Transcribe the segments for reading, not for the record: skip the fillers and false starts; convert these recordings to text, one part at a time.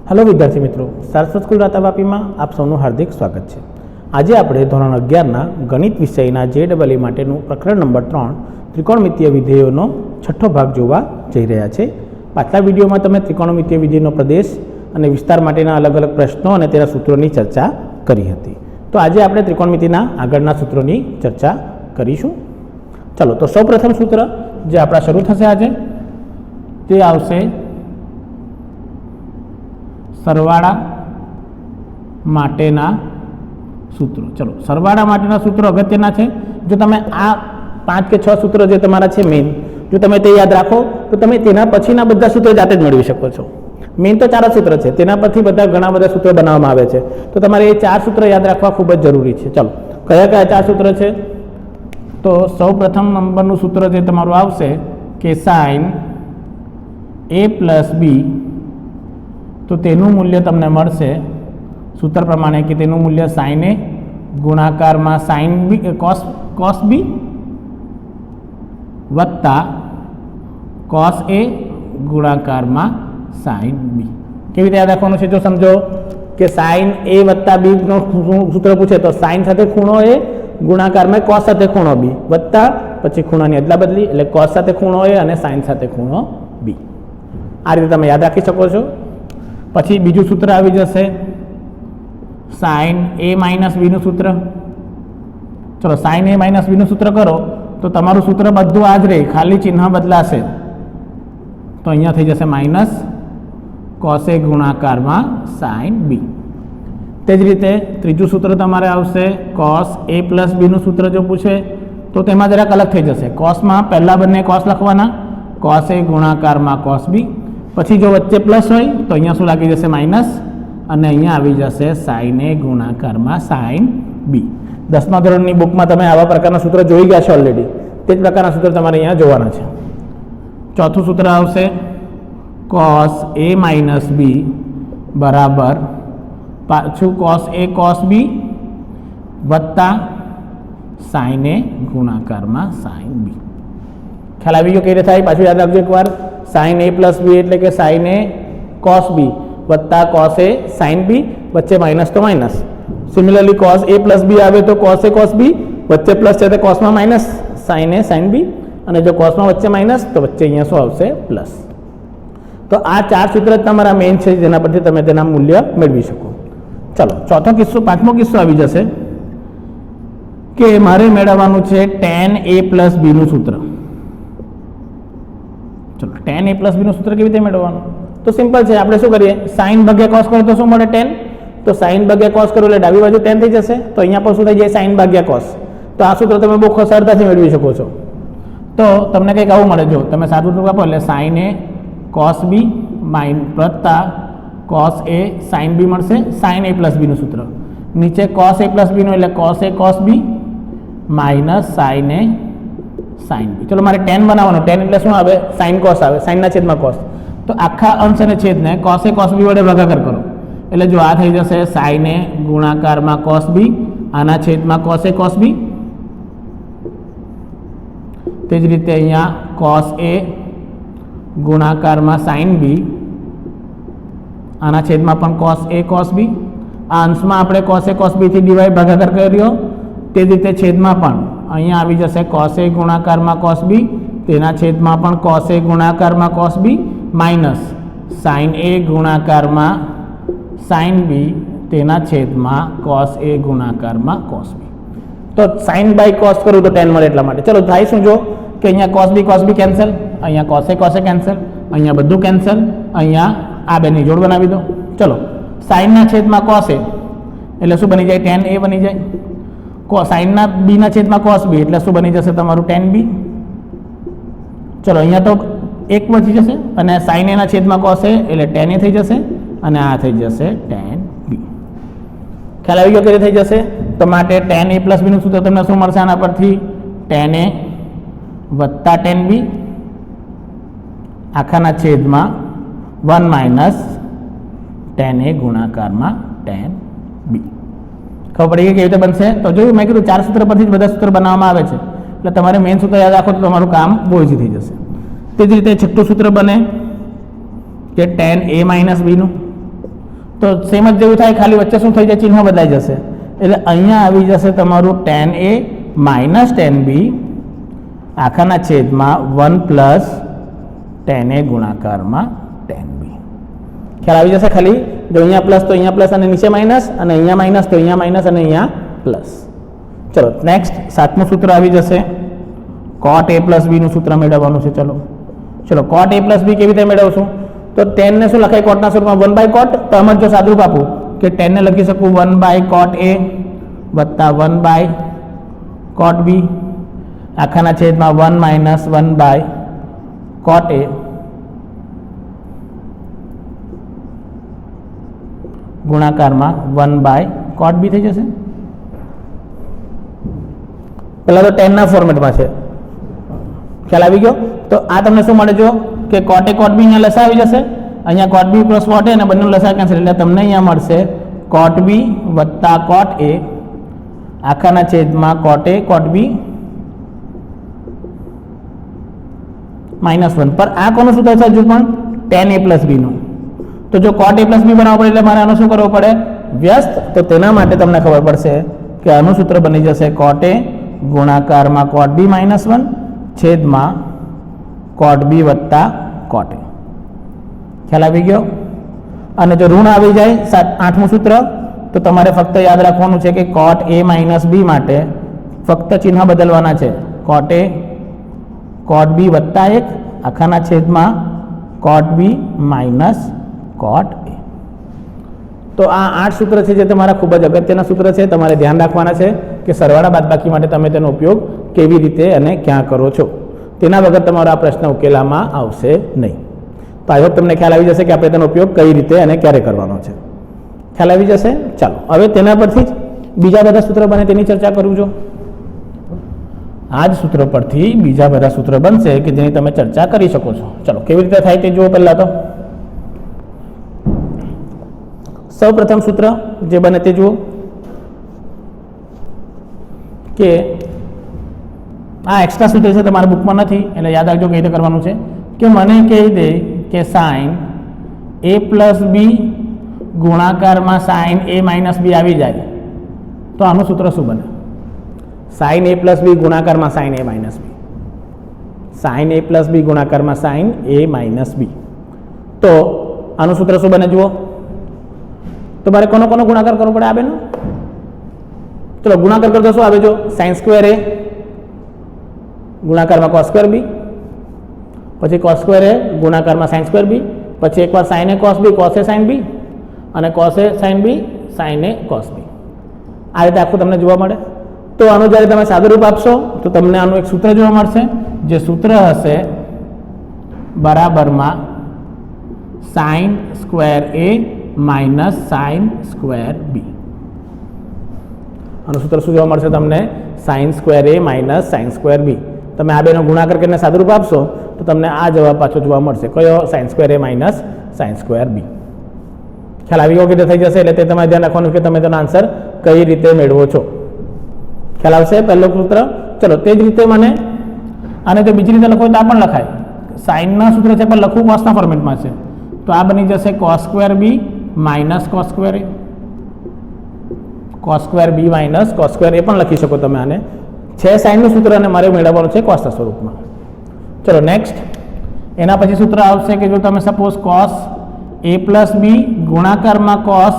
Hello विद्यार्थी मित्रों, Saraswat school रातावापी में आप सबનું हार्दिक स्वागत है। आज આપણે ધોરણ 11 ગણિત વિષયના JEE માટેનું પ્રકરણ નંબર 3 ત્રિકોણમિતીય વિધેયોનો છઠ્ઠો ભાગ જોવા જઈ રહ્યા છે। પાછલા વિડીયોમાં તમે ત્રિકોણમિતીય વિધેયનો પ્રદેશ અને વિસ્તાર માટેના અલગ અલગ પ્રશ્નો અને તેના સૂત્રોની ચર્ચા કરી હતી। તો આજે આપણે ત્રિકોણમિતિના આગળના સૂત્રોની ચર્ચા કરીશું। ચલો, તો સૌપ્રથમ સૂત્ર જે આપણા શરૂ થશે આજે તે આવશે સરવાળા માટેના સૂત્રો। ચલો, સરવાળા માટેના સૂત્રો અગત્યના છે। જો તમે આ 5 કે 6 સૂત્રો જે તમારા છે મેઇન, જો તમે તે યાદ રાખો તો તમે તેના પછીના બધા સૂત્રો જાતે જ મેળવી શકો છો। મેઇન તો 4 સૂત્ર છે, તેના પરથી બધા ઘણા બધા સૂત્રો બનાવવામાં આવે છે, તો તમારે એ 4 સૂત્ર યાદ રાખવા ખૂબ જ જરૂરી છે। ચલો, કયા કયા 4 સૂત્ર છે? તો સૌ પ્રથમ નંબરનું સૂત્ર જે તમારું આવશે કે સાઇન a પ્લસ બી, તો તેનું મૂલ્ય તમને મળશે સૂત્ર પ્રમાણે કે તેનું મૂલ્ય સાઇન એ ગુણાકારમાં સાઇન બી કોસ બી વત્તા કોસ એ ગુણાકારમાં સાઇન બી। કેવી રીતે યાદ રાખવાનું છે? જો સમજો કે સાઇન એ વત્તા બીનો સૂત્ર પૂછે તો સાઇન સાથે ખૂણો એ ગુણાકારમાં કોસ સાથે ખૂણો બી વત્તા પછી ખૂણાની અદલા બદલી એટલે કોસ સાથે ખૂણો એ અને સાઇન સાથે ખૂણો બી। આ રીતે તમે યાદ રાખી શકો છો। પછી બીજું સૂત્ર આવી જશે સાઇન એ માઇનસ બીનું સૂત્ર। ચલો, સાઇન એ માઇનસ બીનું સૂત્ર કરો તો તમારું સૂત્ર બધું આ જ રહે, ખાલી ચિહ્ન બદલાશે। તો અહીંયા થઈ જશે માઇનસ કોસ એ ગુણાકારમાં સાઇન બી। તે જ રીતે ત્રીજું સૂત્ર તમારે આવશે કોસ એ પ્લસ બીનું સૂત્ર જો પૂછે તો તેમાં જરાક અલગ થઈ જશે। કોસમાં પહેલાં બંને કોસ લખવાના, કોસ એ ગુણાકારમાં કોસ બી, પછી જો વચ્ચે પ્લસ હોય તો અહીંયા શું લાગી જશે? માઇનસ, અને અહીંયા આવી જશે સાઇન એ ગુણાકારમાં સાઇન બી। 10મા ધોરણની બુકમાં તમે આવા પ્રકારના સૂત્ર જોઈ ગયા છો ઓલરેડી, તે જ પ્રકારના સૂત્ર તમારે અહીંયા જોવાના છે। ચોથું સૂત્ર આવશે કોસ એ માઇનસ બી બરાબર પાછું કોસ એ કોસ બી વત્તા સાઇન એ ગુણાકારમાં સાઇન બી। ખ્યાલ આવી ગયો કઈ રીતે થાય? પાછું યાદ રાખજો એકવાર। સાઇન એ પ્લસ બી એટલે કે સાઇન એ કોસ બી વત્તા કોસ એ સાઇન બી, વચ્ચે માઇનસ તો minus. Similarly cos A plus B આવે તો કોસ એ કોસ બી, વચ્ચે પ્લસ છે તો કોસમાં minus sine A sine B, અને જો કોસમાં વચ્ચે માઇનસ તો વચ્ચે અહીંયા શું આવશે? પ્લસ। તો આ 4 સૂત્ર તમારા મેઇન છે જેના પરથી તમે તેના મૂલ્ય મેળવી શકો। ચલો, ચોથો કિસ્સો, 5મો કિસ્સો આવી જશે કે મારે મેળવવાનું છે tan a પ્લસ બીનું સૂત્ર। ચલો, tan a પ્લસ બીનું સૂત્ર કેવી રીતે મેળવવાનું? તો સિમ્પલ છે, આપણે શું કરીએ? સાઇન ભાગ્યા કોસ કરો તો શું મળે? tan। તો સાઇન ભાગ્યા કોસ કરો એટલે ડાબી બાજુ tan થઈ જશે, તો અહીંયા પણ શું થઈ જાય? સાઇન ભાગ્યા કોસ। તો આ સૂત્ર તમે બહુ સરળતાથી મેળવી શકો છો। તો તમને કંઈક આવું મળે, જો તમે સાદું સૂત્ર આપો એટલે સાઇન એ કોસ બી વત્તા કોસ એ સાઇન બી મળશે, સાઇન એ પ્લસ બીનું સૂત્ર। નીચે કોસ એ પ્લસ બીનું એટલે cos A cos B minus sine A sine B. ચલો, મારે tan બનાવવાનો, tan એટલે શું આવે? સાઇન કોસ આવે, સાઇનના છેદમાં કોસ। તો આખા અંશ અને છેદને કોસ એ કોસ બી વડે ભાગાકાર કરો એટલે જો આ થઈ જશે સાઇન એ ગુણાકારમાં કોસ બી, આના છેદમાં કોસ એ કોસ બી। તે જ રીતે અહીંયા કોસ એ ગુણાકારમાં સાઇન બી, આના છેદમાં પણ કોસ એ કોસ બી। આ અંશમાં આપણે કોસ એ કોસ બીથી ડિવાઈડ ભાગાકાર કર્યો, તે જ રીતે છેદમાં પણ અહીંયા આવી જશે કોસ એ ગુણાકારમાં કોસ બી, તેના છેદમાં પણ કોસ એ ગુણાકારમાં cos B minus sine A ગુણાકારમાં સાઇન બી, તેના છેદમાં કોસ એ ગુણાકારમાં કોસ બી। તો સાઇન બાય કોસ કરું તો tan મળે એટલા માટે। ચલો, થાય શું? જો કે અહીંયા કોસ બી કેન્સલ, અહીંયા કોસ એ કેન્સલ, અહીંયા બધું કેન્સલ, અહીંયા આ બેની જોડ બનાવી દો। ચલો, સાઇનના છેદમાં કોસ એ એટલે શું બની જાય? tan એ બની જાય। સાઇનના બીના છેદમાં કોસ બી એટલે શું બની જશે? તમારું tan બી। ચલો, અહીંયા તો એક બચી જશે, અને સાઇન એના છેદમાં કોસ એ એટલે tan એ થઈ જશે, અને આ થઈ જશે tan બી। ખ્યાલ આવી ગયો કે થઈ જશે? તો માટે tan a પ્લસ બીનું સૂત્ર તમને શું મળશે આના પરથી? tan a વત્તા tan b આખાના છેદમાં 1 માઇનસ tan a ગુણાકારમાં tan b। ખબર પડી ગઈ કેવી રીતે બનશે? તો જોયું, મેં કીધું 4 સૂત્ર પરથી જ બધા સૂત્ર બનાવવામાં આવે છે, એટલે તમારે મેઇન સૂત્ર યાદ રાખો તો તમારું કામ બહુ ઇઝી થઈ જશે। તે જ રીતે છઠ્ઠું સૂત્ર બને કે tan a માઇનસ બીનું તો સેમ જ જેવું થાય, ખાલી વચ્ચે શું થઈ જાય, ચિહ્ન બદલાઈ જશે. એટલે અહીંયા આવી જશે તમારું tan a minus tan b આખાના છેદમાં 1 પ્લસ tan a ગુણાકારમાં tan b. ખ્યાલ આવી જશે? ખાલી જો અહીંયા પ્લસ તો અહીંયા પ્લસ અને નીચે માઇનસ, અને અહીંયા માઇનસ તો અહીંયા માઇનસ અને અહીંયા પ્લસ. ચલો નેક્સ્ટ 7મું સૂત્ર આવી જશે. cot a પ્લસ b નું સૂત્ર મેળવવાનું છે. ચલો cot a પ્લસ b કેવી રીતે મેળવશું? તો tan ને શું લખાય cot ના સ્વરૂપમાં? 1 બાય cot. તો આમ જ જો સાદુરૂપ આપું કે tan ને લખી શકું 1 બાય cot a વત્તા 1 બાય cot b આખાના છેદમાં 1 માઇનસ 1 બાય cot a ગુણાકારમાં 1 બાય cot b થઈ જશે. પહેલા તો tan ના ફોર્મેટમાં છે. ખ્યાલ આવી ગયો? તો આ તમને શું મળે જો કે cot a cot b અહીંયા લસા આવી જશે, અહીંયા cot b plus cot a અને બંનેનું લસા કેન્સલ, એટલે તમને અહીંયા મળશે cot b વત્તા cot a આખાના છેદમાં cot a cot b -1 પર આ કોનું સૂત્ર છે? હજુ પણ tan a પ્લસ b નું. તો જો cot a પ્લસ b બનાવવું પડે એટલે મારે આનું શું કરવું પડે? વ્યસ્ત. તો તેના માટે તમને ખબર પડશે કે આનું સૂત્ર બની જશે cot a ગુણાકારમાં cot b -1 છેદમાં cot b વત્તા cot a. ખ્યાલ આવી ગયો? અને જો ઋણ આવી જાય 8મું સૂત્ર, તો તમારે ફક્ત યાદ રાખવાનું છે કે cot a માઇનસ b માટે ફક્ત ચિહ્ન બદલવાના છે. cot a cot b વત્તા 1 આખાના છેદમાં cot b minus cot a. તો આ 8 સૂત્ર છે જે તમારા ખૂબ જ અગત્યના સૂત્ર છે. તમારે ધ્યાન રાખવાના છે કે સરવાળા બાદબાકી માટે તમે તેનો ઉપયોગ કેવી રીતે અને ક્યાં કરો છો. તેના વગર તમારો આ પ્રશ્ન ઉકેલામાં આવશે નહીં. તો આઈ હોપ તમને ખ્યાલ આવી જશે કે આપણે તેનો ઉપયોગ કઈ રીતે અને ક્યારે કરવાનો છે. ખ્યાલ આવી જશે? ચાલો હવે તેના પરથી જ બીજા બધા સૂત્ર બને તેની ચર્ચા કરું છું. આ જ સૂત્ર પરથી બીજા બધા સૂત્ર બનશે કે જેની તમે ચર્ચા કરી શકો છો. ચલો કેવી રીતે થાય તે જુઓ. પહેલા તો સૌ પ્રથમ સૂત્ર જે બને તે જુઓ કે આ એક્સ્ટ્રા સૂત્ર છે, તમારા બુકમાં નથી એટલે યાદ રાખજો કઈ રીતે કરવાનું છે. કે મને કહી દે કે સાઇન a પ્લસ બી ગુણાકારમાં સાઇન a માઇનસ બી આવી જાય તો આનું સૂત્ર શું બને? સાઇન a પ્લસ બી ગુણાકારમાં sine a minus B, sine a plus B ગુણાકારમાં સાઇન a માઇનસ બી. તો આનું સૂત્ર શું બને જુઓ. તો મારે કોનો કોનો ગુણાકાર કરવો પડે? આ બેનો. ચલો ગુણાકાર કરતો શું આવે? જો સાઇન સ્ક્વેર a ગુણાકારમાં cos સ્ક્વેર b, પછી cos સ્ક્વેર a ગુણાકારમાં sin સ્ક્વેર b, પછી એકવાર sin a cos b cos a sin b અને cos a sin b sin a cos b. આ રીતે આખું તમને જોવા મળે. તો આનું જ્યારે તમે સાદું રૂપ આપશો તો તમને આનું એક સૂત્ર જોવા મળશે, જે સૂત્ર હશે બરાબરમાં sin square a minus sin square b. આનું સૂત્ર શું જોવા મળશે તમને? sin square a minus sin square b. તમે આ બેનો ગુણાકાર કરીને સાદુરૂપ આપશો તો તમને આ જવાબ પાછો જોવા મળશે. કયો? sin square a minus sin square b. ખ્યાલ આવી ગયો કે થઈ જશે? એટલે તે તમારે ધ્યાન રાખવાનું કે તમે તેનો આન્સર કઈ રીતે મેળવો છો. ખ્યાલ આવશે? પહેલો સૂત્ર. ચલો તે જ રીતે મને આને જો બીજી રીતે લખો તો આ પણ લખાય. સાઇનના સૂત્ર છે પણ લખવું કોસના ફોર્મેટમાં છે. તો આ બની જશે cos square b minus cos square a. cos square b minus cos square a પણ લખી શકો તમે. આને છે સાઇનનું સૂત્ર અને મારે મેળવવાનું છે કોસના સ્વરૂપમાં. ચલો નેક્સ્ટ એના પછી સૂત્ર આવશે કે જો તમે suppose cos a plus B ગુણાકારમાં cos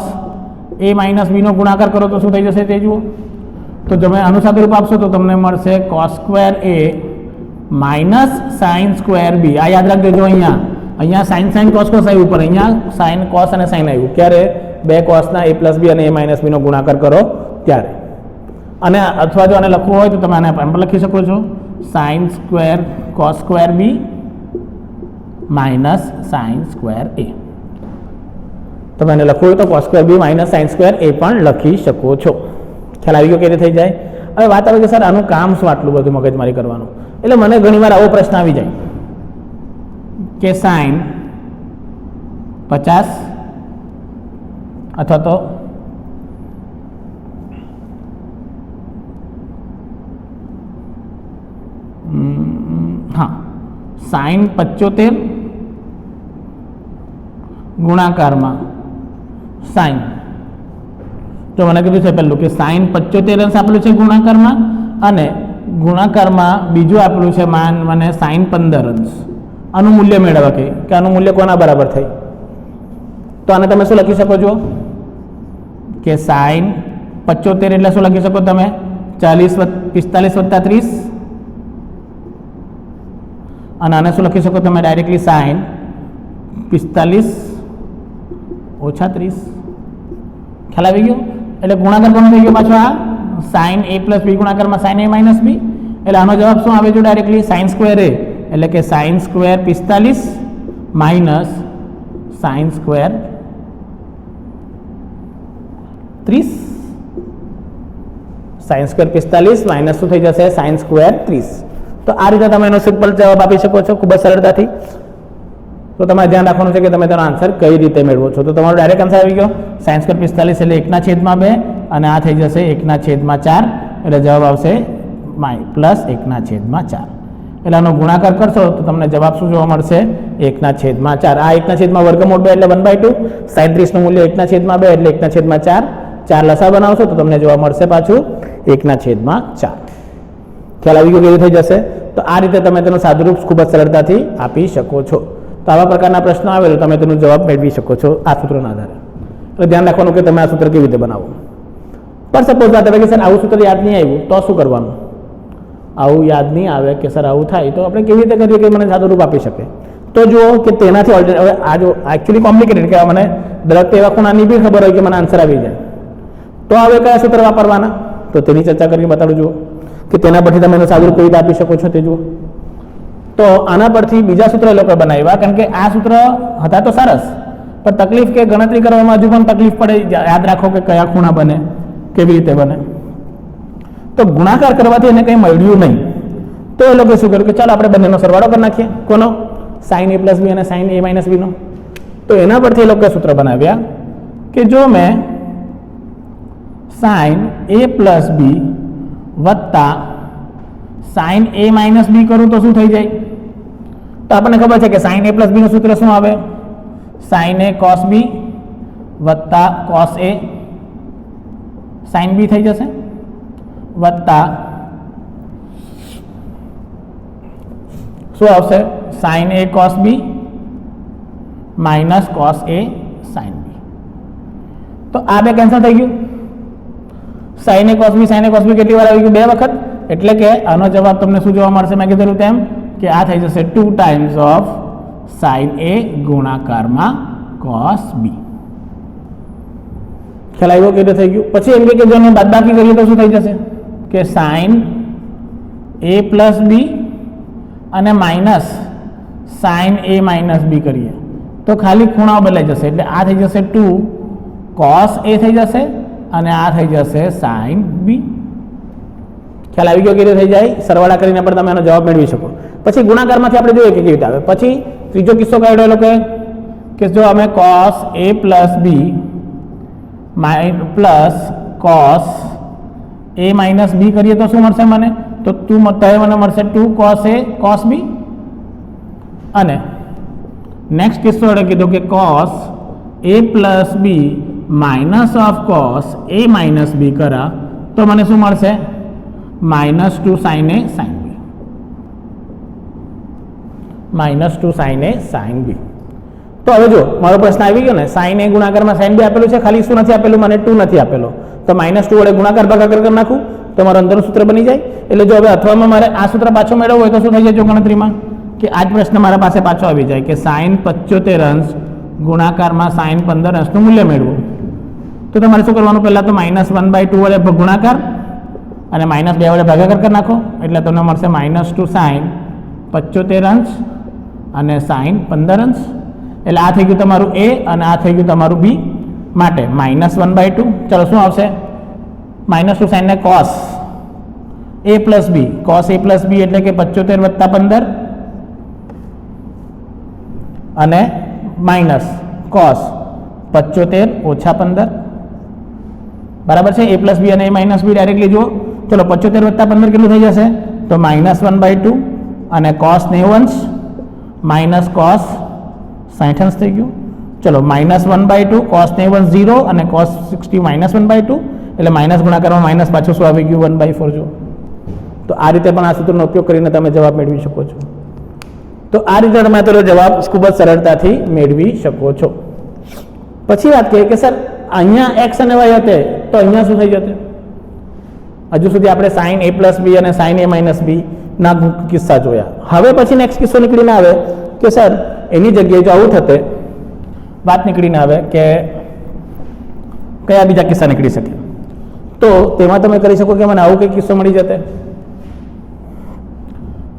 a માઇનસ બીનો ગુણાકાર કરો તો શું થઈ જશે તે જુઓ. તો તમે આનું સાદુરૂપ આપશો તો તમને મળશે cos square a minus sine square b. આ યાદ રાખજો. જો અહીંયા સાઇન સાઇન cos cos આવ્યું, પણ અહીંયા સાઇન cos અને સાઇન આવ્યું. ક્યારે? બે cosના a પ્લસ બી અને a માઇનસ બીનો ગુણાકાર કરો ત્યારે. અને અથવા જો આને લખવું હોય તો તમે આને એમ પણ લખી શકો છો, sine square cos square b minus sine square a. તમે આને લખવું હોય તો cos square b minus sine square a પણ લખી શકો છો. ખ્યાલ આવી ગયો કેવી રીતે થઈ જાય? હવે વાત આવે કે સર આનું કામ શું આટલું બધું મગજમારી કરવાનું? એટલે મને ઘણીવાર આવો પ્રશ્ન આવી જાય કે સાઇન 50 અથવા તો સાઇન 75 ગુણાકારમાં સાઈન. જો મને કીધું છે પહેલું કે સાઈન 75 અંશ આપેલું છે ગુણાકારમાં, અને ગુણાકારમાં બીજું આપેલું છે મને સાઈન 15 અંશ. આનું મૂલ્ય મેળવવા કે આનું મૂલ્ય કોના બરાબર થાય? તો આને તમે શું લખી શકો છો કે સાઈન 75 એટલે શું લખી શકો તમે? 45 વત્તા 30. અને આને શું લખી શકો તમે ડાયરેક્ટલી? સાઈન 45 ઓછા 30. ખ્યાલ આવી ગયો? એટલે ગુણાકાર કોનો થઈ ગયો પાછો? આ સાઈન a પ્લસ બી ગુણાકારમાં સાઈન a માઇનસ બી. એટલે આનો જવાબ શું આવે છે ડાયરેક્ટલી? સાઈન સ્ક્વેર a, એટલે કે sine square 45 minus sine square 30. Sine square 45 minus શું થઈ જશે? Sine square 30. તો આ રીતે તમે એનો સિમ્પલ જવાબ આપી શકો છો ખૂબ જ સરળતાથી. તો તમારે ધ્યાન રાખવાનું છે કે તમે તેનો આન્સર કઈ રીતે મેળવો છો. તો તમારો ડાયરેક્ટ આન્સર આવી ગયો સાઈન સ્ક્વેર 45 એટલે 1/2, અને આ થઈ જશે 1/4. એટલે જવાબ આવશે પ્લસ 1/4. એટલે આનો ગુણાકાર કરશો તો તમને જવાબ શું જોવા મળશે? 1/4. આ 1/2 એટલે 1/2. સાઈન 30 નું મૂલ્ય 1/2 એટલે 1/4. 4 લસા બનાવશો તો તમને જોવા મળશે પાછું 1/4. ખ્યાલ આવી ગયો કેવી થઈ જશે? તો આ રીતે તમે તેનું સાદુરૂપ ખૂબ જ સરળતાથી આપી શકો છો. તો આવા પ્રકારના પ્રશ્નો આવે તો તમે તેનો જવાબ મેળવી શકો છો આ સૂત્રના આધારે. એટલે ધ્યાન રાખવાનું કે તમે આ સૂત્ર કેવી રીતે બનાવો. પણ સપોઝ આ કે સર આવું સૂત્ર યાદ નહીં આવ્યું તો શું કરવાનું? આવું યાદ નહીં આવે કે સર આવું થાય તો આપણે કેવી રીતે કરીએ કે મને સાદુરૂપ આપી શકે? તો જુઓ કે તેનાથી ઓલરેડી હવે આ જો એકચ્યુઅલી કોમ્પ્લિકેટેડ કે મને દરેક એવા ખૂણાની બી ખબર હોય કે મને આન્સર આવી જાય, તો હવે કયા સૂત્ર વાપરવાના? તો તેની ચર્ચા કરીને બતાડું જુઓ કે તેના પરથી તમે એનો સાદુરૂપ કેવી રીતે આપી શકો છો તે જુઓ. તો આના પરથી બીજા સૂત્ર લોકો બનાવ્યા, કારણ કે આ સૂત્ર હતા તો સરસ, પણ તકલીફ કે ગણતરી કરવામાં હજુ પણ તકલીફ પડે. યાદ રાખો કે કયા ખૂણા બને, કેવી રીતે બને. તો ગુણાકાર કરવાથી એને કંઈ મળ્યું નહીં, તો એ લોકો શું કર્યું કે ચાલો આપણે બંનેનો સરવાળો કરી નાખીએ. કોનો? સાઈન a પ્લસ બી અને સાઈન a માઇનસ બીનો. તો એના પરથી એ લોકો સૂત્ર બનાવ્યા કે જો મેં સાઈન a પ્લસ બી વત્તા સાઈન a માઇનસ બી કરું તો શું થઈ જાય? તો આપણને ખબર છે કે સાઈન a પ્લસ બીનું સૂત્ર શું આવે? સાઈન a કોસ બી વત્તા કોસ a સાઈન બી થઈ જશે, વત્તા શું આવશે? Sine a cos B minus cos a sine B. તો આ બે કેન્સલ થઈ ગયું. સાઈન a કોસ બી કેટલી વાર આવી ગયું? 2 વખત. એટલે કે આનો જવાબ તમને શું જોવા મળશે? મેં કીધું તેમ કે આ થઈ જશે 2 ટાઈમ્સ ઓફ સાઈન a ગુણાકારમાં કોસ બી. ખ્યાલ આવ્યો કે થઈ ગયું? પછી એમ કે જો બાદબાકી કરીએ તો શું થઈ જશે કે સાઈન a પ્લસ બી અને minus sine a minus B કરીએ તો ખાલી ખૂણાઓ બદલાઈ જશે. એટલે આ થઈ જશે 2 કોસ a થઈ જશે અને આ થઈ જશે સાઈન બી. ખ્યાલ આવી ગયો કે થઈ જાય? સરવાળા કરીને પણ તમે એનો જવાબ મેળવી શકો. પછી ગુણાકારમાંથી આપણે જોઈએ કે કેવી રીતે આવે. પછી ત્રીજો કિસ્સો કાઢ્યો લોકો કે જો અમે cos a plus B plus cos a minus B કરીએ તો શું મળશે મને? તો મને મળશે 2 કોસ a કોસ બી. અને નેક્સ્ટ કિસ્સો એટલે કીધું કે cos a plus B minus of cos a minus B કરા તો મને શું મળશે? -2 sine a sine B. -2 sine a sine B. તો હવે જો મારો પ્રશ્ન આવી ગયો ને, સાઈન a ગુણાકારમાં સાઈન બી આપેલું છે, ખાલી શું નથી આપેલું? મને 2 નથી આપેલો. તો -2 વડે ગુણાકાર ભાગાકાર કરી નાખું તો મારું અંદરનું સૂત્ર બની જાય. એટલે જો હવે અથવામાં મારે આ સૂત્ર પાછો મેળવવું હોય તો શું થઈ જાય? જો ગણતરીમાં કે આ જ પ્રશ્ન મારા પાસે પાછો આવી જાય કે સાઈન 75 અંશ ગુણાકારમાં સાઈન 15 અંશનું મૂલ્ય મેળવું. તો તમારે શું કરવાનું? પહેલાં તો -1/2 વડે ગુણાકાર અને -2 વડે ભાગાકાર કરી નાખો એટલે તમને મળશે -2 સાઈન 75 અંશ અને સાઈન 15 અંશ. એટલે આ થઈ ગયું તમારું a અને આ થઈ ગયું તમારું b. માટે -1/2. ચલો શું આવશે? -2 સાઈન ને cos a plus B, cos a plus B એટલે કે 75 વત્તા 15 અને માઇનસ કોસ 75 ઓછા 15. બરાબર છે? a પ્લસ બી અને a માઇનસ બી ડાયરેક્ટલી જુઓ. ચલો 75 વત્તા 15 કેટલું થઈ જશે? તો -1/2 અને કોસ 90 અંશ માઇનસ કોસ 60 અંશ થઈ ગયું. ચલો -1/2 cos ને 1 0 અને cos 60 -1/2 એટલે માઇનસ ગુણાકારમાં માઇનસ પાછું શું આવી ગયું 1/4 જો. તો આ રીતે પણ આ સૂત્રનો ઉપયોગ કરીને તમે જવાબ મેળવી શકો છો. તો આ રીતે તમે તો જવાબ ખૂબ જ સરળતાથી મેળવી શકો છો. પછી વાત કરીએ કે સર અહીંયા x અને y હતે તો અહીંયા શું થઈ જશે? હજુ સુધી આપણે sin a + b અને sin a - b ના કિસ્સા જોયા. હવે પછી નેક્સ્ટ કિસ્સો નીકળીને આવે કે સર એની જગ્યાએ જો આવું થતે વાત નીકળીને આવે કે કયા બીજા કિસ્સા નીકળી શકે? તો તેમાં તમે કરી શકો કે મને આવું કંઈ કિસ્સો મળી જતે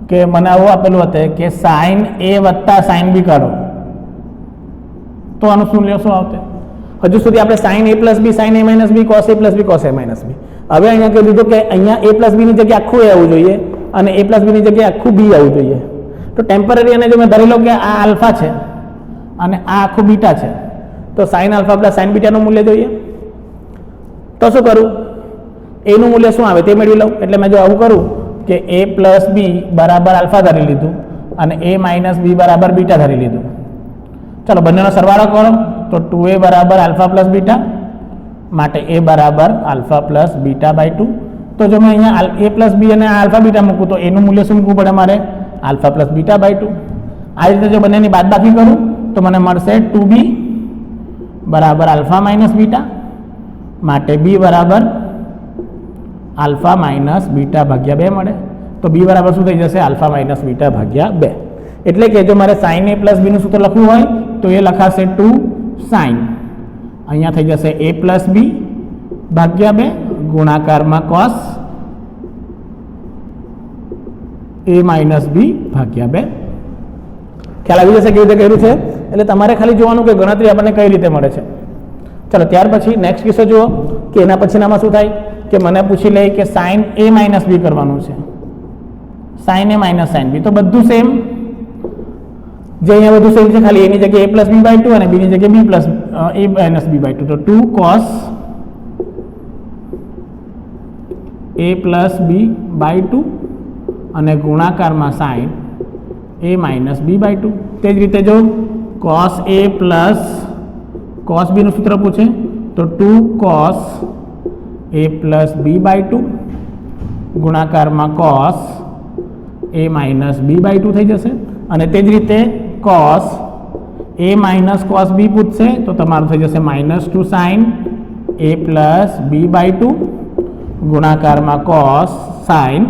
કે મને આવું આપેલું હતું કે sin a + sin b કાઢો તો આનું શું લેશો આવતે? હજુ સુધી આપણે sin a + b sin a - b cos a + b cos a - b. હવે અહીંયા કહી દીધું કે અહીંયા a + b ની જગ્યાએ આખું a આવવું જોઈએ અને a + b ની જગ્યાએ આખું b આવવું જોઈએ. તો ટેમ્પરરી અને જો મેં ધરી લો કે આ આલ્ફા છે અને આ આખું બીટા છે તો sin α + sin β નું મૂલ્ય જોઈએ. તો શું કરું? a નું મૂલ્ય શું આવે તે મેળવી લઉં. એટલે મેં જો આવું કરું કે a + b બરાબર આલ્ફા ધરી લીધું અને a - b બરાબર બીટા ધરી લીધું. ચાલો બંનેનો સરવાળો કરો તો 2a બરાબર આલ્ફા + બીટા માટે a બરાબર આલ્ફા + બીટા/2. તો જો મેં અહીંયા a + b અને આલ્ફા બીટા મૂકું તો a નું મૂલ્ય શું મૂકવું પડે મારે? આલ્ફા + બીટા/2. આ રીતે જો બંનેની બાદબાકી કરું તો મને મળશે 2b બરાબર આલ્ફા - બીટા માટે b બરાબર આલ્ફા - બીટા/2 મળે. તો b બરાબર શું થઈ જશે? આલ્ફા - બીટા/2. એટલે કે જો મારે sin a + b નું સૂત્ર લખવું હોય તો એ લખાશે 2 sin અહીંયા થઈ જશે a + b/2 ગુણાકારમાં cos a - b/2. ખ્યાલ આવી જશે કેવી રીતે કર્યું છે? એટલે તમારે ખાલી જોવાનું કે ગણતરી આપણને કઈ રીતે મળે છે. ચાલો ત્યાર પછી નેક્સ્ટ કિસ્સો જુઓ કે એના પછીનામાં શું થાય કે મને પૂછી લે કે sin a - b કરવાનું છે. sin a - sin b તો બધું સેમ જે અહીંયા બધું સેમ છે, ખાલી એની જગ્યાએ a + b/2 અને b ની જગ્યાએ b + a - b/2. તો 2 cos a + b/2 અને ગુણાકારમાં sin a - b/2. તે જ રીતે જો cos a + cos b નું સૂત્ર પૂછે તો 2 cos a + b/2 ગુણાકારમાં cos a - b/2 થઈ જશે. અને તે જ રીતે cos a - cos b પૂછશે તો તમારું થઈ જશે -2 sin a + b/2 ગુણાકારમાં cos sin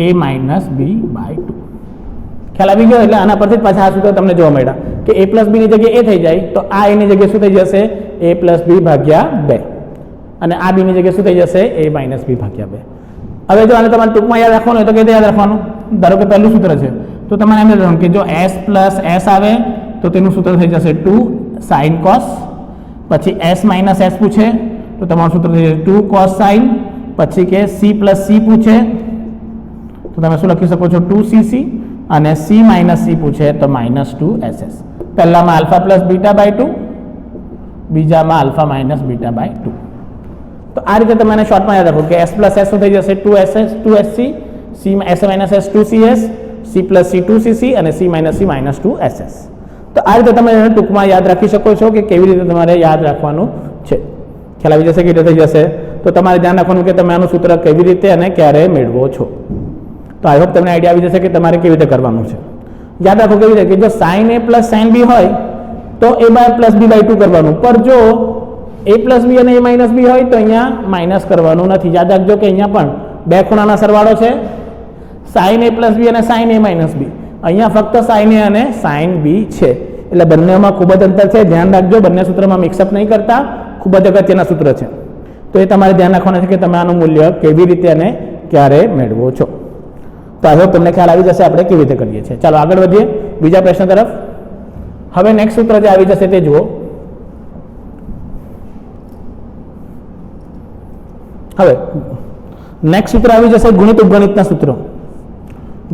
a - b/2. ખ્યાલ આવી ગયો? એટલે આના પરથી જ પાછા આ સૂત્ર તમને જોવા મળ્યા કે a + b ની જગ્યાએ a થઈ જાય તો આ એની જગ્યાએ શું થઈ જશે? a + b/2 અને આ b ની જગ્યાએ શું થઈ જશે? a - b/2. હવે જો આને તમારે ટૂંકમાં યાદ રાખવાનું હોય તો કઈ રીતે યાદ રાખવાનું? ધારો કે પહેલું સૂત્ર છે તો તમારે એમ લખવાનું કે જો s + s આવે તો તેનું સૂત્ર થઈ જશે 2 sin cos. પછી s - s પૂછે તો તમારું સૂત્ર થઈ જશે 2 cos sin. પછી કે c + c પૂછે તો તમે શું લખી શકો છો? 2cc. અને c - c પૂછે તો -2ss. પહેલામાં આલ્ફા + બીટા/2 બીજામાં આલ્ફા - બીટા/2. તો આ રીતે તમે શોર્ટમાં યાદ રાખો કે s + s શું થઈ જશે? 2ss 2sc, s - s 2cs, c + c 2cc અને c - c -2ss. તો આ રીતે તમે ટૂંકમાં યાદ રાખી શકો છો કે કેવી રીતે તમારે યાદ રાખવાનું છે. ખ્યાલ આવી જશે કે રીતે થઈ જશે? તો તમારે ધ્યાન રાખવાનું કે તમે આનું સૂત્ર કેવી રીતે અને ક્યારે મેળવો છો. તો આઈ હોપ તમને આઈડિયા આવી જશે કે તમારે કેવી રીતે કરવાનું છે. યાદ રાખો કેવી રીતે કે જો sin a + sin b હોય તો a + b/2 કરવાનું. પર જો a + b અને a - b હોય તો અહીંયા માઇનસ કરવાનું નથી. યાદ રાખજો કે અહીંયા પણ બે ખૂણાના સરવાળો છે, sin a + b અને sin a - b. અહીંયા ફક્ત sin a અને sin b છે. એટલે બંનેમાં ખૂબ જ અંતર છે. ધ્યાન રાખજો, બંને સૂત્રમાં મિક્સઅપ નહીં કરતા. ખૂબ જ અગત્યના સૂત્ર છે. તો એ તમારે ધ્યાન રાખવાનું છે કે તમે આનું મૂલ્ય કેવી રીતે અને ક્યારે મેળવો છો. તો હવે તમને ખ્યાલ આવી જશે આપણે કેવી રીતે કરીએ છીએ. ચાલો આગળ વધીએ બીજા પ્રશ્ન તરફ. હવે નેક્સ્ટ સૂત્ર જે આવી જશે તે જુઓ. હવે નેક્સ્ટ સૂત્ર આવી જશે ગુણિત ઉપગણિતના સૂત્રો.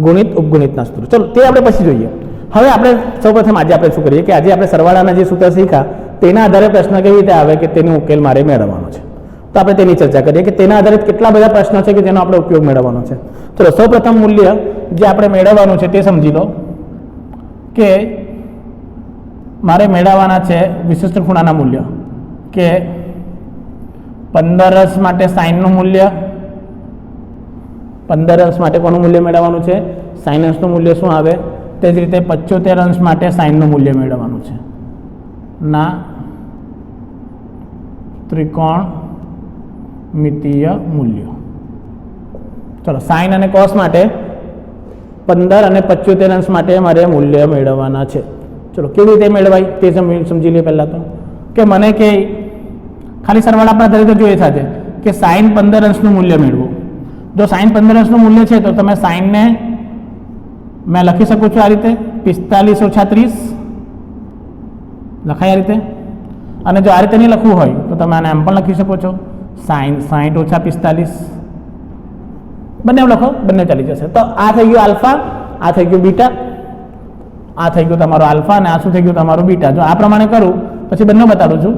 ગુણિત ઉપગણિતના સૂત્રો ચલો તે આપણે પછી જોઈએ. હવે આપણે સૌપ્રથમ આજે આપણે શું કરીએ કે આજે આપણે સરવાળાના જે સૂત્ર શીખ્યા તેના આધારે પ્રશ્ન કેવી રીતે આવે કે તેનો ઉકેલ મારે મેળવવાનો છે. તો આપણે તેની ચર્ચા કરીએ કે તેના આધારે કેટલા બધા પ્રશ્નો છે કે જેનો આપણે ઉપયોગ મેળવવાનો છે. ચલો સૌપ્રથમ મૂલ્ય જે આપણે મેળવવાનું છે તે સમજી લો કે મારે મેળવવાના છે વિશિષ્ટ ખૂણાના મૂલ્ય કે 15 અંશ માટે સાઇનનું મૂલ્ય, 15 અંશ માટે કોનું મૂલ્ય મેળવવાનું છે? સાઇન અંશનું મૂલ્ય શું આવે? તે જ રીતે 75 અંશ માટે સાઇનનું મૂલ્ય મેળવવાનું છે ના ત્રિકોણમિતીય મૂલ્યો. ચલો, સાઇન અને કોસ માટે 15 અને 75 અંશ માટે મારે મૂલ્ય મેળવવાના છે. ચલો, કેવી રીતે મેળવાય તે સમજી લઈએ. પહેલાં તો કે મને કે ખાલી સરવાળા આપણા તરીકે જોઈએ સાથે કે સાઇન 15 અંશનું મૂલ્ય મેળવો. જો સાઇન 15 અંશનું મૂલ્ય છે તો તમે સાઇનને મેં લખી શકું છું આ રીતે 45 - 30 લખાય આ રીતે. અને જો આ રીતે નહીં લખવું હોય તો તમે આને એમ પણ લખી શકો છો સાઇન 60 - 45. બંને લખો, બંને ચાલી જશે. તો આ થઈ ગયું આલ્ફા, આ થઈ ગયું બીટા, આ થઈ ગયું તમારો આલ્ફા અને આ શું થઈ ગયું તમારું બીટા. જો આ પ્રમાણે કરું પછી બંને બતાડું છું.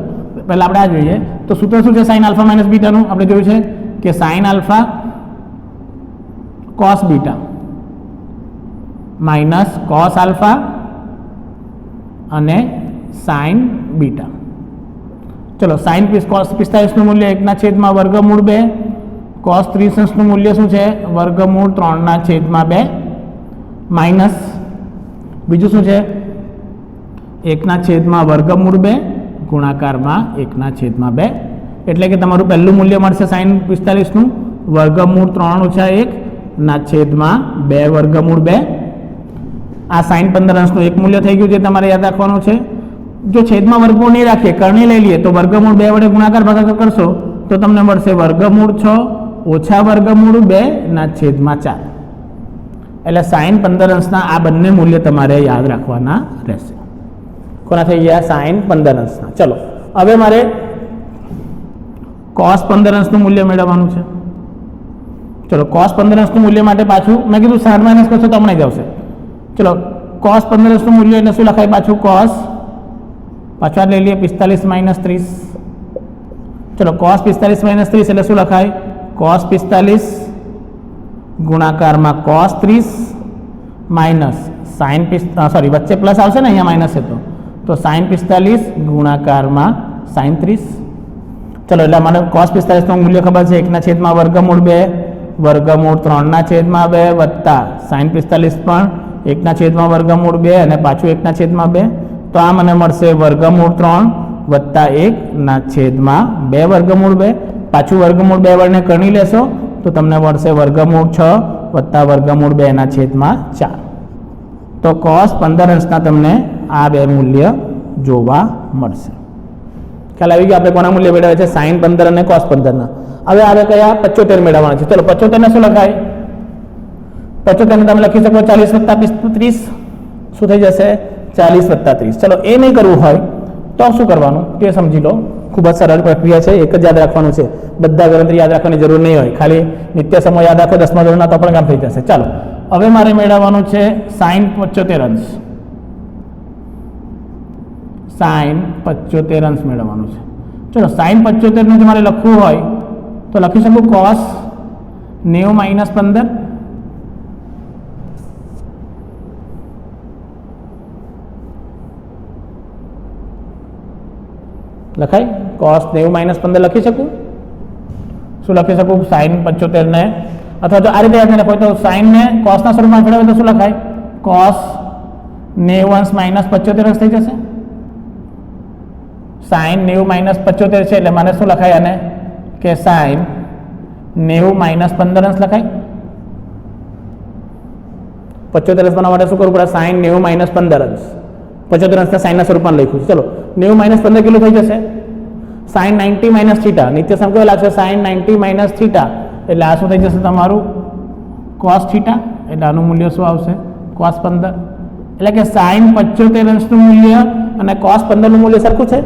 પહેલાં આપણે આ જોઈએ તો સૂત્ર શું છે સાઇન આલ્ફા માઇનસ બીટાનું? આપણે જોયું છે કે sine alpha cos beta minus cos alpha અને સાઇન બીટા. ચલો, સાઇન કોસ 45નું મૂલ્ય 1/√2, કોસ 30 અંશનું મૂલ્ય શું છે? √3/2 માઇનસ બીજું શું છે? 1/√2 ગુણાકારમાં 1/2. એટલે કે તમારું પહેલું મૂલ્ય મળશે સાઇન 45નું √3 - 1/2 √2. આ સાઇન 15 અંશનું એક મૂલ્ય થઈ ગયું, જે તમારે યાદ રાખવાનું છે. જો છેદમાં વર્ગમૂળ નહીં રાખીએ, કરણી લઈ લઈએ તો √2 વડે ગુણાકાર ભાગાકાર કરશો તો તમને મળશે √6 ઓછા √2/4. એટલે સાઇન 15 અંશના આ બંને મૂલ્ય તમારે યાદ રાખવાના રહેશે. કોના થઈ ગયા? સાઇન 15 અંશના. ચલો, હવે મારે કોસ 15 અંશનું મૂલ્ય મેળવવાનું છે. ચલો, કોસ 15 અંશનું મૂલ્ય માટે પાછું મેં કીધું 7 માઇનસ કરશો તો હમણાં જ આવશે. ચલો, કોસ 15 અંશનું મૂલ્ય એટલે શું લખાય? પાછું કોસ, પાછું આ લઈ લઈએ 45 - 30. ચલો, કોસ 45 - 30 એટલે શું લખાય? કોસ 45 ગુણાકારમાં કોસ 30 માઇનસ સાઇન વચ્ચે પ્લસ આવશે ને, અહીંયા માઇનસ છે તો સાઇન 45 ગુણાકારમાં સાઇન 30. ચલો, એટલે મને કોસ 45નું મૂલ્ય ખબર છે 1/√2 √3/2 વત્તા સાઇન 45 પણ 1/√2 અને પાછું 1/2. તો આ મને મળશે √3 વત્તા 1/2 પાછું √2 વડે કરણી લેશો તો તમને મળશે √6 વત્તા √2/4. તો કોસ 15 અંશના તમને આ બે મૂલ્ય જોવા મળશે. ખ્યાલ આવી ગયો? આપણે કોના મૂલ્ય મેળવ્યા છે? સાઇન 15 અને કોસ 15ના. હવે આવે કયા? 75 મેળવવાના છે. ચલો, 75 ને શું લખાય? 75 ને તમે લખી શકો 40 + 30. શું થઈ જશે? 40 + 30. ચલો, એ નહીં કરવું હોય તો શું કરવાનું તે સમજી લો. ખૂબ જ સરળ પ્રક્રિયા છે, એક જ યાદ રાખવાનું છે. બધા ગણતરી યાદ રાખવાની જરૂર નહીં હોય, ખાલી નિત્ય સમય યાદ રાખો 10મા ધોરણના તો પણ કામ થઈ જશે. ચાલો, હવે મારે મેળવવાનું છે સાઇન 75 અંશ. સાઇન 75 અંશ મેળવવાનું છે. ચલો, સાઇન 75 નું જો મારે લખવું હોય તો લખી શકું કોસ 90 - 15 લખાય? કોસ 90 - 15 લખી શકું. શું લખી શકું? સાઇન 75 ને, અથવા જો આ રીતે યાદ લખો તો સાઇન ને કોસના સ્વરૂપમાં ફેરવે તો શું લખાય? કોસ 90 અંશ માઇનસ 75 અંશ થઈ જશે. સાઇન 90 - 75 છે એટલે મને શું લખાય? આને કે સાઇન 90 - 15 અંશ લખાય. 75 અંશ બનાવવા માટે શું કરવું પડે? સાઇન 90 - 15 અંશ. 75 અંશના સાઇનના સ્વરૂપમાં લખ્યું છે. ચલો, 90 - 15 કેટલું થઈ જશે? Sine 90 - theta. નિત્ય સમ કેવો લાગશે? Sine 90 - theta. એટલે આ શું થઈ જશે તમારું? Cos theta. એટલે આનું મૂલ્ય શું આવશે? કોસ 15. એટલે કે સાઇન 75 અંશનું મૂલ્ય અને કોસ 15નું મૂલ્ય સરખું છે.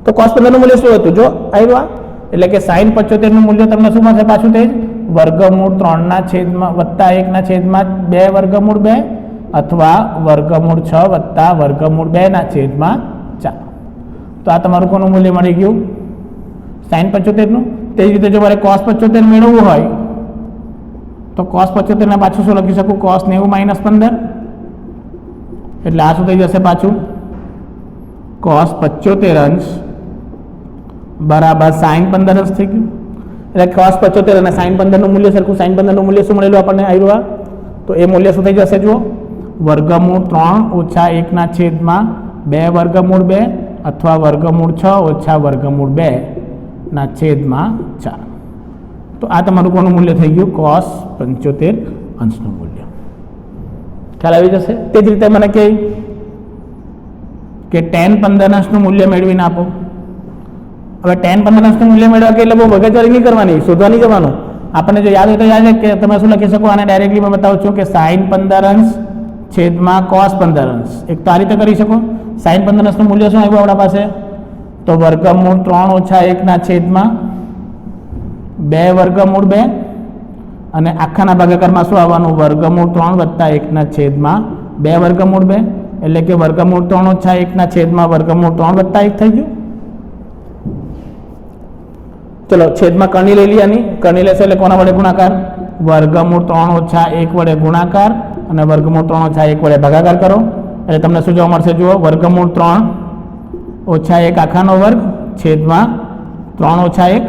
તો કોસ 15નું મૂલ્ય શું હતું? જો આવ્યું. એટલે કે સાઇન 75નું મૂલ્ય તમને શું મળશે? પાછું તે જ √3 વત્તા 1/2 અથવા √6 વત્તા √2/4. તો આ તમારું કોનું મૂલ્ય મળી ગયું? સાઇન 75નું. તે જ રીતે જો મારે કોસ 75 મેળવવું હોય તો કોસ 75 પાછું શું લખી શકું? કોસ 90 - 15. એટલે આ શું થઈ જશે? પાછું cos 75 અંશ બરાબર sin 15 અંશ થઈ ગયું. એટલે cos 75 અને sin 15 નું મૂલ્ય સરખું. sin 15 નું મૂલ્ય શું મળેલું આપણને આવ્યું? તો એ મૂલ્ય શું થઈ જશે? જુઓ, વર્ગમૂળ 3 ઓછા 1 ના છેદમાં 2 વર્ગમૂળ 2 અથવા વર્ગમૂળ 6 ઓછા વર્ગમૂળ 2 ના છેદમાં 4. તો આ તમારું કોનું મૂલ્ય થઈ ગયું? cos 75 અંશનું મૂલ્ય. ખ્યાલ આવી જશે. તે જ રીતે મને કહે કે tan 15 અંશનું મૂલ્ય મેળવીને આપો. હવે tan 15 અંશનું મૂલ્ય મેળવવા કે એટલે બહુ વગતવારી નહીં કરવાની, શોધવા નહીં જવાનું. આપણને જો યાદ હોય તો યાદ છે કે તમે શું લખી શકો? આને ડાયરેક્ટલી મેં બતાવું છું કે sin 15 અંશ છેદમાં cos 15 અંશ. એક તો આ રીતે કરી શકો. sin 15 અંશનું મૂલ્ય શું આવ્યું આપણા પાસે? તો વર્ગમૂળ 3 ઓછા 1 ના છેદમાં 2 વર્ગમૂળ 2 અને આખાના ભાગાકારમાં શું આવવાનું? વર્ગમૂળ 3 વત્તા 1 ના છેદમાં 2 વર્ગમૂળ 2, એટલે કે વર્ગમૂળ 3 ઓછા 1 ના છેદમાં વર્ગમૂળ 3 વત્તા 1 થઈ ગયું. ચલો છેદમાં કરણી લઈ લઈએ. આની કરણી લેશે એટલે કોના વડે ગુણાકાર? વર્ગમૂળ 3 ઓછા 1 વડે ગુણાકાર અને વર્ગમૂળ 3 ઓછા 1 વડે ભાગાકાર કરો એટલે તમને શું જોવા મળશે? જુઓ, વર્ગમૂળ 3 ઓછા 1 આખાનો વર્ગ છેદમાં 3 ઓછા 1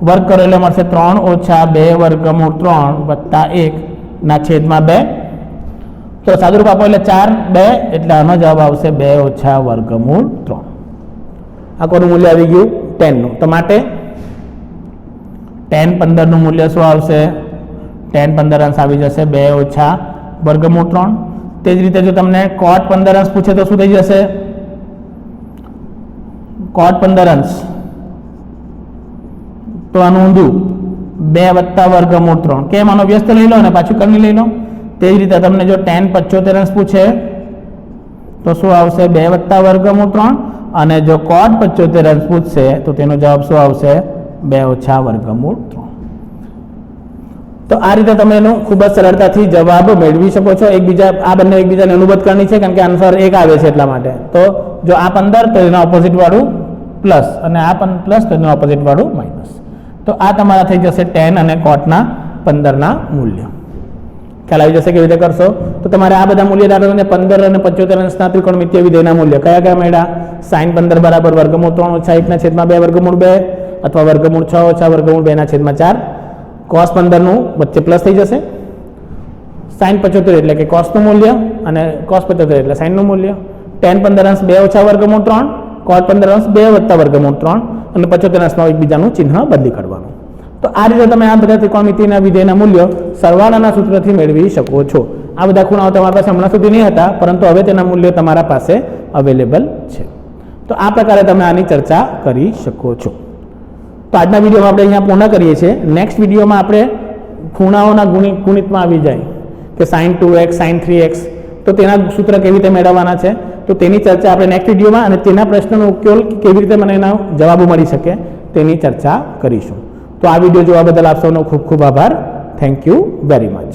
વર્ગ કરો એટલે મળશે 3 ઓછા 2 વર્ગમૂળ 3 વત્તા 1 ના છેદમાં 2. તો સાદુરૂપ આપો એટલે 4 2 એટલે આનો જવાબ આવશે 2 ઓછા વર્ગમૂળ 3. આ કોનું મૂલ્ય આવી ગયું? tan નું. તો માટે tan 15 નું મૂલ્ય શું આવશે? tan 15 અંશ આવી જશે 2 ઓછા વર્ગમૂળ 3. તે જ રીતે જો તમને cot 15 અંશ પૂછે તો શું થઈ જશે? cot 15 અંશ તો આનું ઊંધું 2 વત્તા વર્ગમૂળ 3. કેમ? આનો વ્યસ્ત લઈ લો અને પાછું કરણી લઈ લો. તે જ રીતે તમને જો tan 75 અંશ પૂછે તો શું આવશે? 2 વત્તા વર્ગમૂળ 3 અને જો cot 75 અંશ પૂછશે તો તેનો જવાબ શું આવશે? 2 ઓછા વર્ગમૂળ 3. તો આ રીતે તમે એનો ખૂબ જ સરળતાથી જવાબ મેળવી શકો છો. એકબીજા આ બંને એકબીજાને અનુબદ્ધ કરણી છે કારણ કે આન્સર એક આવે છે એટલા માટે. તો જો આ 15 તો એના ઓપોઝિટ વાળું પ્લસ અને આ પણ પ્લસ તો એનું ઓપોઝિટ વાળું માઇનસ. તો આ તમારા થઈ જશે tan અને cot ના 15 ના મૂલ્ય. ખ્યાલ આવી જશે કેવી રીતે કરશો? તો તમારે આ બધા મૂલ્ય દાખલા 15 અને 75 અંશના ત્રિકોણમિતિય વિધેયના મૂલ્ય કયા કયા મળ્યા? sin 15 બરાબર વર્ગમૂળ 3 ઓછા 1 ના છેદમાં 2 વર્ગમૂળ 2 અથવા વર્ગમૂળ 6 ઓછા વર્ગમૂળ 2 ના છેદમાં 4. cos 15 નું વચ્ચે પ્લસ થઈ જશે. sin 75 એટલે કે cos નું મૂલ્ય અને cos 75 એટલે sin નું મૂલ્ય. tan 15 અંશ 2 ઓછા વર્ગમૂળ 3, cot 15 અંશ 2 વત્તા વર્ગમૂળ 3 અને 75 અંશમાં એકબીજાનું ચિહ્ન બદલી કાઢવાનું. તો આ રીતે તમે આ બધા ત્રિકોણમિતિના વિધેયના મૂલ્યો સરવાળાના સૂત્રથી મેળવી શકો છો. આ બધા ખૂણાઓ તમારા પાસે હમણાં સુધી નહીં હતા પરંતુ હવે તેના મૂલ્યો તમારા પાસે અવેલેબલ છે. તો આ પ્રકારે તમે આની ચર્ચા કરી શકો છો. તો આજના વિડીયોમાં આપણે અહીંયા પૂર્ણ કરીએ છીએ. નેક્સ્ટ વિડીયોમાં આપણે ખૂણાઓના ગુણિતમાં આવી જાય કે sin 2x sin 3x તો તેના સૂત્ર કેવી રીતે મેળવવાના છે તો તેની ચર્ચા આપણે નેક્સ્ટ વિડીયોમાં અને તેના પ્રશ્નનો ઉકેલ કેવી રીતે મને એના જવાબો મળી શકે તેની ચર્ચા કરીશું. તો આ વિડીયો જોવા બદલ આપ સૌનો ખૂબ ખૂબ આભાર. Thank you very much.